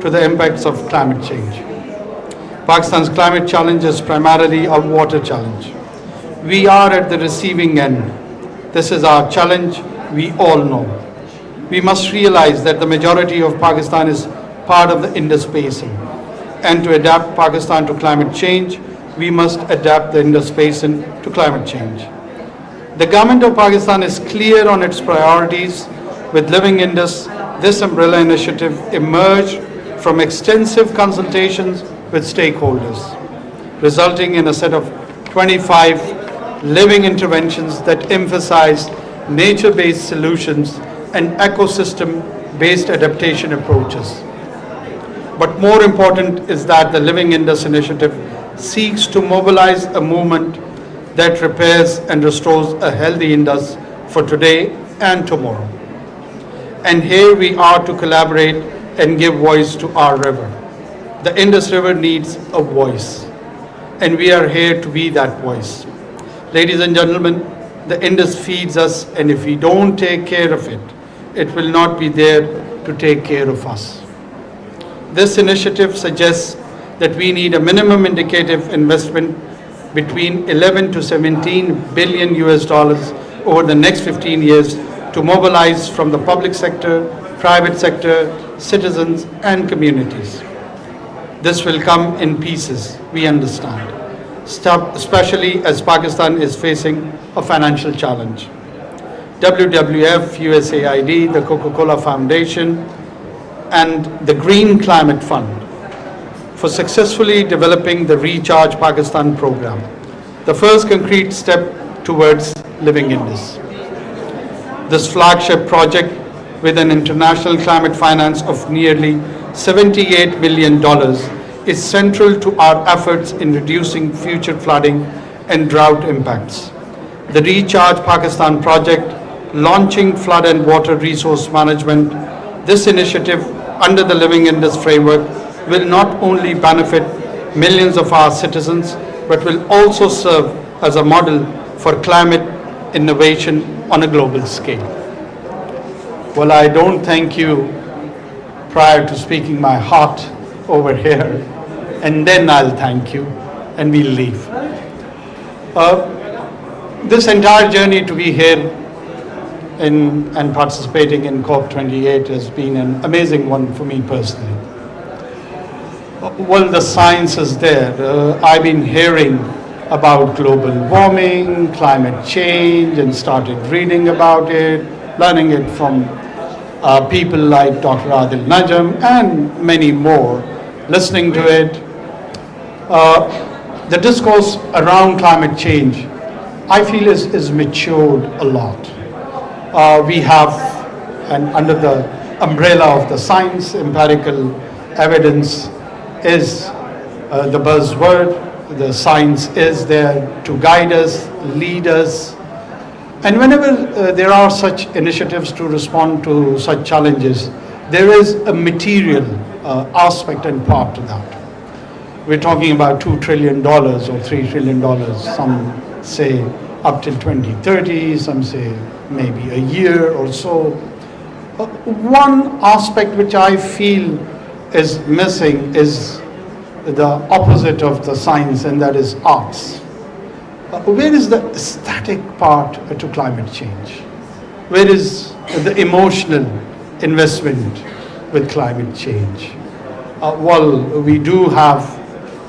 to the impacts of climate change. Pakistan's climate challenge is primarily a water challenge. We are at the receiving end. This is our challenge, we all know. We must realize that the majority of Pakistan is part of the Indus Basin. And to adapt Pakistan to climate change, we must adapt the Indus Basin to climate change. The government of Pakistan is clear on its priorities. With Living Indus, this umbrella initiative emerged from extensive consultations with stakeholders, resulting in a set of 25 living interventions that emphasize nature-based solutions and ecosystem-based adaptation approaches. But more important is that the Living Indus initiative seeks to mobilize a movement that repairs and restores a healthy Indus for today and tomorrow. And here we are to collaborate and give voice to our river. The Indus River needs a voice, and we are here to be that voice. Ladies and gentlemen, the Indus feeds us, and if we don't take care of it, it will not be there to take care of us. This initiative suggests that we need a minimum indicative investment between 11 to 17 billion US dollars over the next 15 years to mobilize from the public sector, private sector, citizens and communities. This will come in pieces, we understand, especially as Pakistan is facing a financial challenge. WWF, USAID, the Coca-Cola Foundation and the Green Climate Fund for successfully developing the Recharge Pakistan program, the first concrete step towards Living Indus. This flagship project, with an international climate finance of nearly $78 million, is central to our efforts in reducing future flooding and drought impacts. The Recharge Pakistan project, launching flood and water resource management, this initiative under the Living Indus framework will not only benefit millions of our citizens, but will also serve as a model for climate innovation on a global scale. Well, I don't thank you prior to speaking my heart over here, and then I'll thank you and we'll leave. This entire journey to be here and participating in COP28 has been an amazing one for me personally. Well, the science is there. I've been hearing about global warming, climate change, and started reading about it, learning it from people like Dr. Adil Najam and many more, listening to it. The discourse around climate change, I feel, is matured a lot. We have, and under the umbrella of the science, empirical evidence is the buzzword. The science is there to guide us, lead us. And whenever there are such initiatives to respond to such challenges, there is a material aspect and part to that. We're talking about $2 trillion or $3 trillion. Some say up till 2030, some say maybe a year or so. One aspect which I feel is missing is the opposite of the science, and that is arts. Where is the aesthetic part to climate change? Where is the emotional investment with climate change? Well, we do have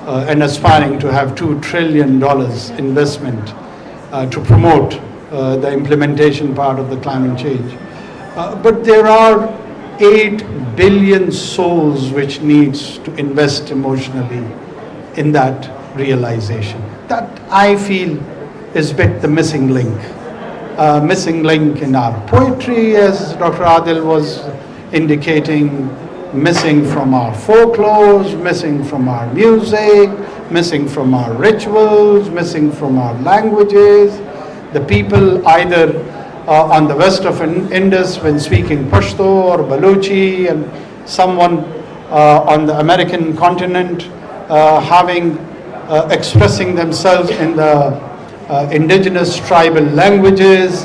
and aspiring to have $2 trillion investment to promote the implementation part of the climate change. But there are 8 billion souls which needs to invest emotionally in that realization. That I feel is bit the missing link. Missing link in our poetry, as Dr. Adil was indicating, missing from our folklores, missing from our music, missing from our rituals, missing from our languages. The people either on the west of Indus when speaking Pashto or Baluchi, and someone on the American continent expressing themselves in the indigenous tribal languages,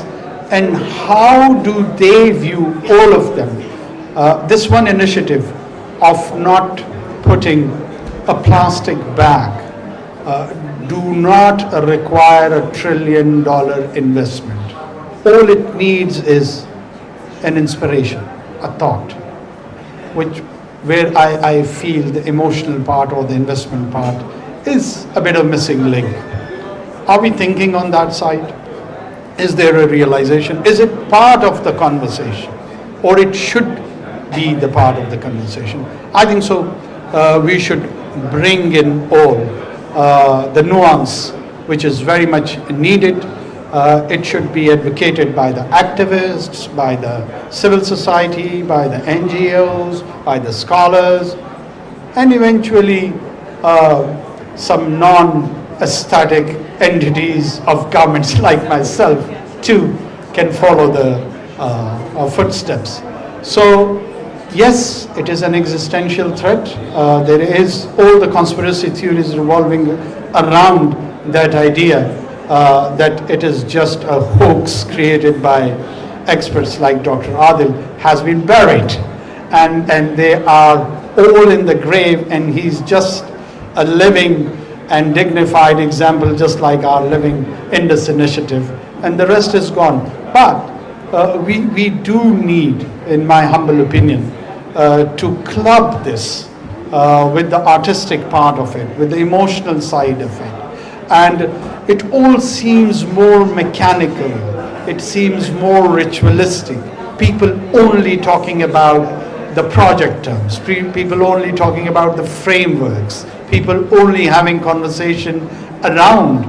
and how do they view all of them? This one initiative of not putting a plastic bag do not require $1 trillion investment. All it needs is an inspiration, a thought, where I feel the emotional part or the investment part is a bit of missing link. Are we thinking on that side? Is there a realization? Is it part of the conversation, or it should be the part of the conversation? I think so. We should bring in all the nuance which is very much needed. It should be advocated by the activists, by the civil society, by the NGOs, by the scholars, and eventually some non-aesthetic entities of governments like myself too can follow the footsteps. So yes, it is an existential threat. There is all the conspiracy theories revolving around that idea that it is just a hoax created by experts like Dr. Adil has been buried, and they are all in the grave, and he's just a living and dignified example, just like our Living Indus initiative, and the rest is gone. But we do need, in my humble opinion, to club this with the artistic part of it, with the emotional side of it. And it all seems more mechanical, it seems more ritualistic. People only talking about the project terms, people only talking about the frameworks, people only having conversation around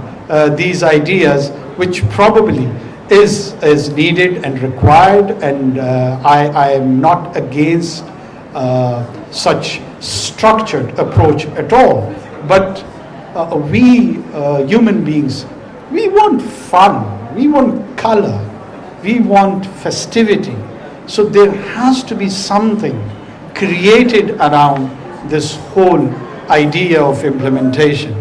these ideas, which probably is needed and required, and I am not against such structured approach at all. But we human beings, we want fun, we want color, we want festivity. So there has to be something created around this whole idea of implementation.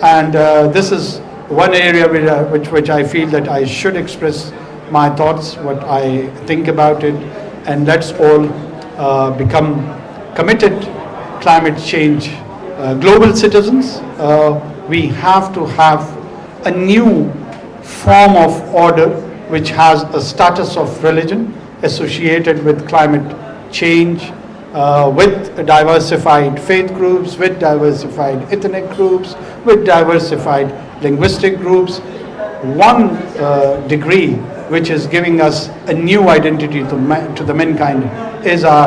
And this is one area which I feel that I should express my thoughts, what I think about it, and let's all become committed climate change global citizens. We have to have a new form of order which has a status of religion associated with climate change, with diversified faith groups, with diversified ethnic groups, with diversified linguistic groups. One degree which is giving us a new identity to the mankind is our